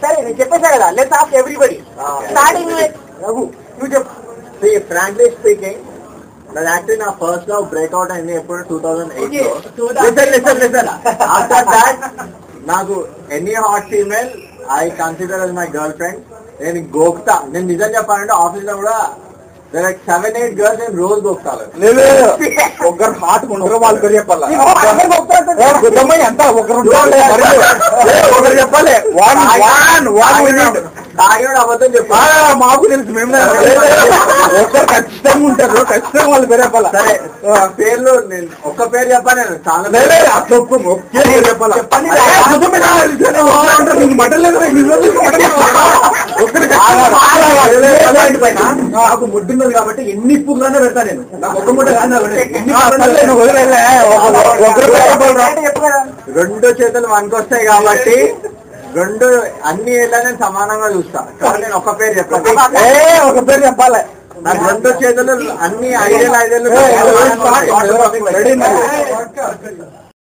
సరే నేను చెప్పేసా కదా, let's ask everybody starting Raghu నువ్వు చెప్పు. ఫ్రాంక్లీ స్పీకింగ్ that actually నా ఫస్ట్ లవ్ బ్రేక్అవుట్ అయింది ఎప్పుడు 2008 లో. Listen. After that నాకు any hot female I consider as my girl friend. నేను గోక్తా, నేను నిజం చెప్పాలంటే ఆఫీస్ లో కూడా 7-8 గర్ల్స్ నేను రోజు గోక్తాను. ఒకరు హాట్ ఉండరు వాళ్ళు పేరు చెప్పాలి ఎంత ఒకరు చెప్పాలి తాగినోడు అబద్ధం చెప్పాలి. మాకు తెలుసు మేము ఒకరు ఖచ్చితంగా ఉంటారు, ఖచ్చితంగా వాళ్ళు పేరు చెప్పాలి. సరే పేర్లు నేను ఒక్క పేరు చెప్పాను, నేను చాలా నాకు ముడ్డున్నది కాబట్టి ఎన్ని పుల్లానే పెడతా నేను. నాకు ఒక ముడ్డ కాదు, రెండు చేతులు వనకొస్తాయి కాబట్టి రెండు అన్ని ఏళ్ళనే సమానంగా చూస్తా. కానీ నేను ఒక పేరు చెప్పాలి, ఒక పేరు చెప్పాలి. నాకు రెండు చేతులు అన్ని 5 ఏళ్ళు